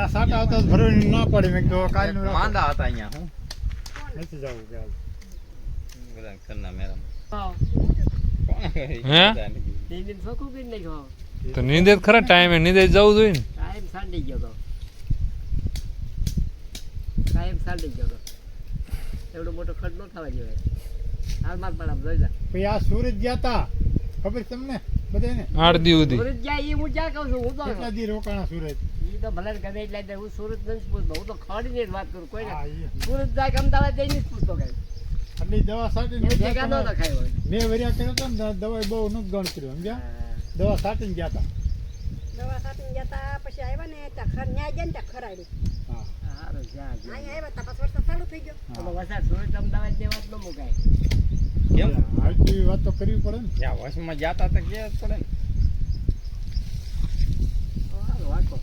આ સાટા આવતા ભરવાની ના પડે મેં તો કાલનું માંદા હતા અહીંયા હું નથી જવું કે બધા કરના મેરા હે નીંદ ફોકું કે નહીં ખાવ તો નીંદે જ ખરા ટાઈમે નીંદે જવું જોઈએ ને ટાઈમ સાંડી ગયો તો ટાઈમ સાંડી ગયો તો એવડો મોટો ખડ ન થવા જોઈએ હાલમાં પણ આમ જોઈ જા પછી આ સુરત ગયા તા ખબર છે તમને બધાને 8 દી સુધી સુરત જાય એ હું ક્યાં કહું છું હું તો કેટલા દી રોકાણા સુરત એ તો ભલે ગમે એટલે જાય હું સુરત નથી પૂછતો હું તો ખડીને જ વાત કરું કોઈ હા, ને ઈ. સુરત જાય કે અમદાવાદ જઈને જ પૂછતો કઈ આટલી દવા સાટીને એ ભેગા ન રખાય હોય મેં વરિયા કર્યો હતો ને દવા બહુ નુકસાન કર્યું સમજ્યા દવા સાટીને ગયા તા દવા સાટીને જતા પછી આવ્યા ને ત્યાં ન્યાય જાય ને ત્યાં ખરાડી હા સારું જ્યાં અહીંયા આવ્યા ત્યાં 5 વર્ષ ચાલુ થઈ ગયો તો વરસાદ સુરત અમદાવાદ ની વાત ન મુકાય કેમ આટલી વાત તો કરવી પડે ને જ્યાં વશમાં જાતા તો કે પડે ને સારું વાંકો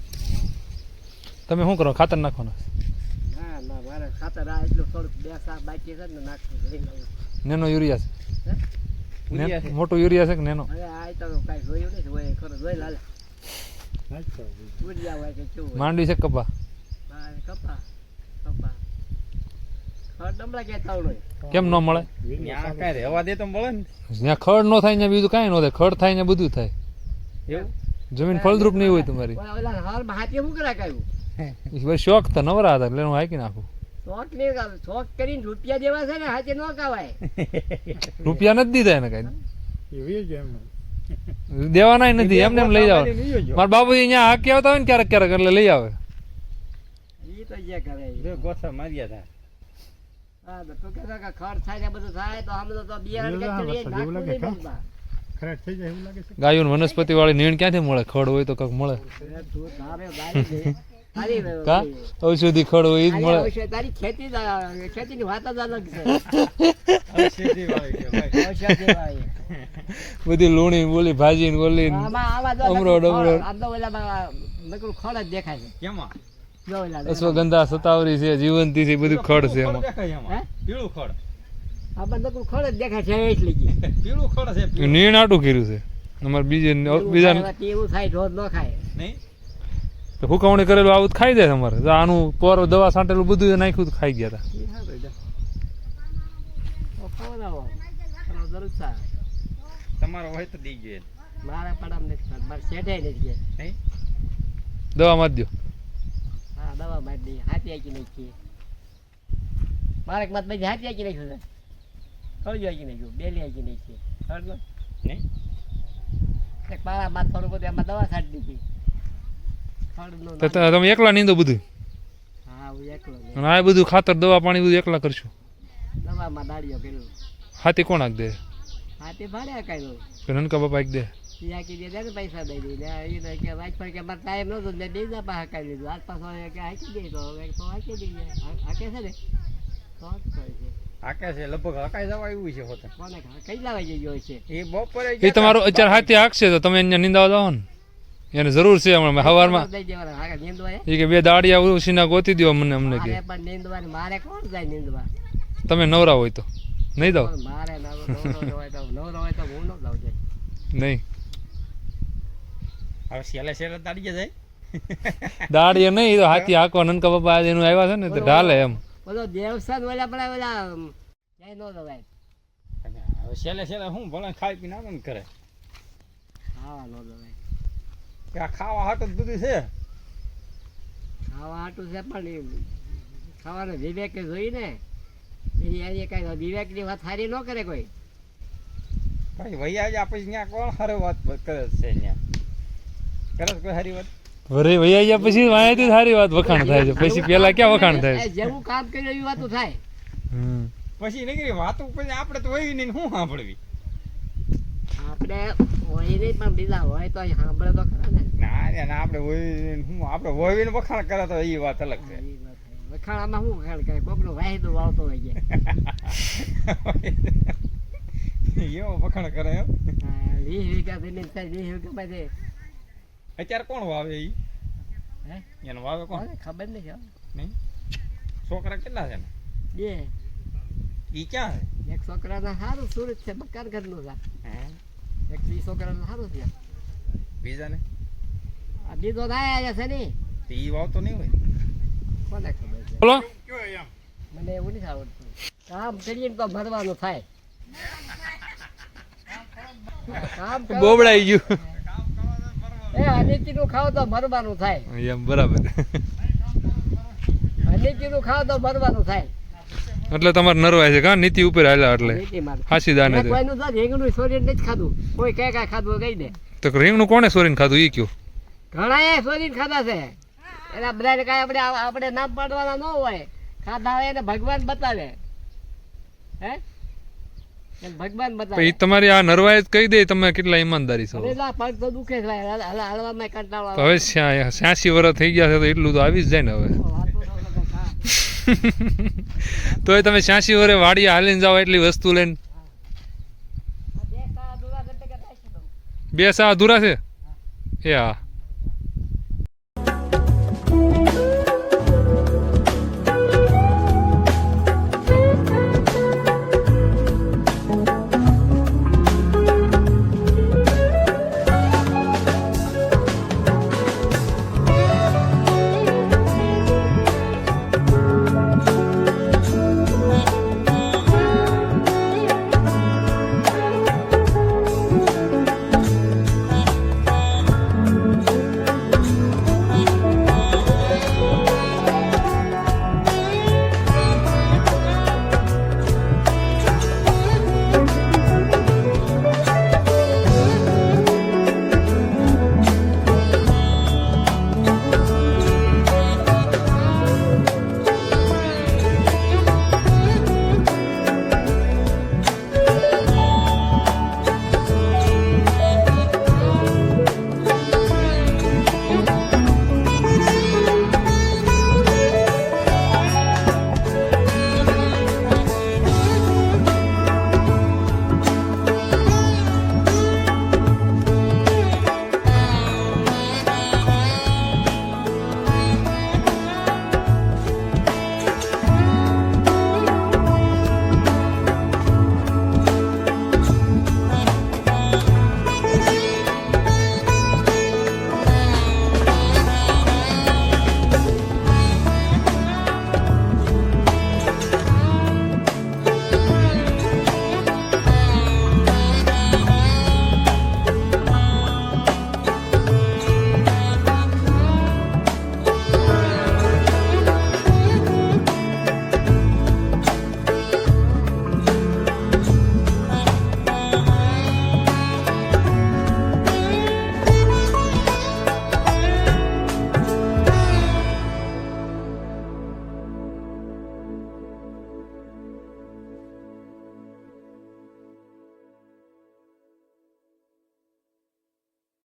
તમે શું કરો ખાતર નાખવાના ના ના મારે ખાતર આ એટલું થોડુંક 2 સાપ બાકી છે ને નાખતું લઈ લઉં નેનો યુરિયા હે? છે મોટું યુરિયા છે કે નેનો હવે આ તો કાંઈ જોયું નથી હોય ખરો જોઈ લાલે નાખતો ઉડિયા હોય કે કેવું હોય માંડવી છે કે કપા હા, કપા ખડ ડમલા ક્યાંય તાવડો હોય કેમ ન મળે ત્યાં કાંઈ રહેવા દે તો મળે ને જ્યાં ખડ ન થાય ત્યાં બીજું કાંઈ ન થાય ખડ થાય ત્યાં બધું થાય એવું જમીન ફળદ્રુપ નહીં હોય તમારી ઓલા હાલમાં હાથે શું કરા કાઢ્યું એ ભાઈ શોખ તો નવરા હતા એટલે હું હાકી નાખું શોખ નહીં કાઢું શોખ કરીને રૂપિયા જેવા છે ને હાથે ન કાવાય રૂપિયા નથી દીધા એને કઈ એવી જ એમને દેવાના નથી એમને એમ લઈ જાવ મારા બાબુ અહીંયા હાકી આવતા હોય ને ક્યારેક ક્યારેક એટલે લઈ આવે એ તો જે કરે જો ગોથા માર્યા હતા હા તો તું કહેતો કે ખર્ચ થાય ને બધું થાય તો આમ તો બિયારણ એવું કંઈ લાગે, નાખવું એવું નહીં લાગે, બનતા. ખરાબ થઈ જાય એવું લાગે છે ગાયો વનસ્પતિ વાળી નીણ ક્યાંથી મળે ખડ હોય તો કંઈક મળે અરે તું તારે ગાડી દે. તારી કા ઔષધિ ખડ હોય એ જ મળે તારી ખેતીની વાત જ અલગ છે ખેતીવાડી છે ભાઈ. ઔષધિવાળી. બધી લુણી બોલી ભાજી ને બોલી ને. આમાં જો અમરો ડમરો. આમ તો ઓલામાં નકરું ખડ જ દેખાય છે કેમાં જો ઓલા અશ્વગંધા સતાવરી છે જીવંતી છે બધું ખડ છે એમાં દેખાય હે? એમાં પીળું ખડ આમાં નકરું ખડ જ દેખાય છે એટલી જ. પીળું ખડ છે પીળું. નીણ આટું કર્યું છે અમારે બીજા એવું થાય રોજ ન ખાય નહીં હુકવણી કરેલું આવું તો ખાઈ જાય અમારે જો આનું પોર દવા છાંટેલું બધું નાખ્યું તો ખાઈ ગયા હતા તમારો હોય તો દી ગયો મારા પડામ નથી ખાત મારે શેઠાય નથી ગયા નહીં દવા માં દો હા દવા મારી દઈએ હાથી આકી નાખીએ મારે મત બધી હાથી આકી નાખ્યું છે કળજો આકી નાખ્યું બેલી આકી નાખીએ ખબર નહીં એક મારા માથ થોડું બધું એમાં દવા છાંટી દીધી ખડનું તો તમે એકલા નીંદો બધું હા હું એકલો જ. અને આ બધું ખાતર દવા પાણી બધું એકલા કરશું દવામાં દાડીઓ પેલું હાથી કોણ આક દે હાથી ભાડે કાઢ્યું કે નનકા બાપા આક દે આકી દે ને પૈસા દઈ દઈ એને કે વાંચ પર કે મારે ટાઈમ નહોતો એટલે બે જા પાસે કાઢી દીધું આજ પાછો કે હાકી દે તો હવે તો હાકી દઈએ હાકે છે ને તો જ કરે છે આકે છે લગભગ હકાઈ જવા એવું છે હોતે કોને કઈ લાવાઈ ગયો છે એ બપોરે એ તમારો અત્યારે હાથી હાકશે તો તમે અહીંયા નીંદાવા જાઓ ને એને જરૂર છે હમણાં સવારમાં દઈ દેવાના હાકે નીંદવા એ કે 2 દાડિયા ઉસીના ગોતી દો મને અમને કે મારે પણ નીંદવાની મારે કોણ જાય નીંદવા તમે નવરા હોય તો નહીં દો મારે નવરો હોય તો હું ન જાઉં જાય નહીં હવે સેલે સેલે તાડી જાય દાડિયા નહીં એ તો હાથી હાકવા નનકા બાપા આજે એનું આવ્યા છે ને તો ઢાલે એમ બધો દેવસાન ઓલા પણ ઓલા ક્યાંય ન દવાય હવે સેલે સેલે હું ભલે ખાઈ પીને આનંદ કરે ખાવા ન દવાય કે આ ખાવા હાટું જ બધું છે ખાવા હાટું છે પણ એ ખાવાનો વિવેક જોઈ ને એની કઈ વિવેકની વાત સારી ન કરે કોઈ ભાઈ ભૈયા જ આપણે ત્યાં કોણ સારી વાત કરે છે ત્યાં કરે છે કોઈ સારી વાત વરે વૈયા ગયા પછી વાયાથી સારી વાત વખાણ થાય છે પછી પેલા ક્યાં વખાણ થાય છે જેવું કામ કર્યું એવી વાતો થાય હમ. પછી નીકળી વાતો પછી આપણે તો હોય નહીં શું સાંભળવી આપણે હોય નહીં પણ બીજા હોય તો અહીં સાંભળે તો ખરા ને ના રે ના આપણે હોય શું આપણે હોય વખાણ કરે તો એ વાત અલગ છે એ વાત છે. વખાણામાં શું વખાણ કરે કોકનો વાયદો આવતો હોય છે એવો વખાણ કરે એમ 20 વીઘા જમીન થાય 20 વીઘામાં છે અત્યારે કોણ વાવે ઈ હે એનો વાવે કોણ કોને ખબર નથી હો. નહીં છોકરા કેટલા છે ને બે ઈ ક્યાં એક છોકરાના સારું સુરત છે મકાન ઘરનું છે છે એક બી છોકરાનું સારું છે બીજા ને આ બીજો ના આવ્યા છે ને ઈ વાવતો નહીં હોય. કોને ખબર છે બોલો કયો એમ મને એવું નથી આવડતું કામ કરીએ ને તો મરવાનું થાય કામ કરો બોબડાઈ ગયું એ અનિતિનું ખાવ તો મરવાનું થાય એમ બરાબર અનિતિનું ખાવ તો મરવાનું થાય એટલે તમારે નરવાય છે કા નીતિ ઉપર હાલ્યા એટલે નીતિ મારે હાસી દાને મેં કોઈનું તો રીંગણું સોરીને નથી ખાધું કોઈ કઈ કાંઈ ખાધું કહી દે તો રીંગણું કોણે સોરીને ખાધું ઈ કયો ઘણા સોરીને ખાધા છે એના બધાને કાંઈ આપણે નામ પાડવાના ન હોય ખાધા હોય એને ભગવાન બતાવે હે એને ભગવાન તો બતાવે ઈ તમારી આ નરવાય જ કહી દે તમે કેટલા ઈમાનદારી છો અરે ના, પગ તો દુખે છે ભાઈ હલવામાં કંટાળો તો હવે 86 વર્ષ થઈ ગયા છે તો એટલું તો આવી જ જાય ને હવે તોય તમે 86 વર્ષે વાડીએ હાલીને જાઓ એટલી વસ્તુ લઈને બે સા અધૂરા છે એ હા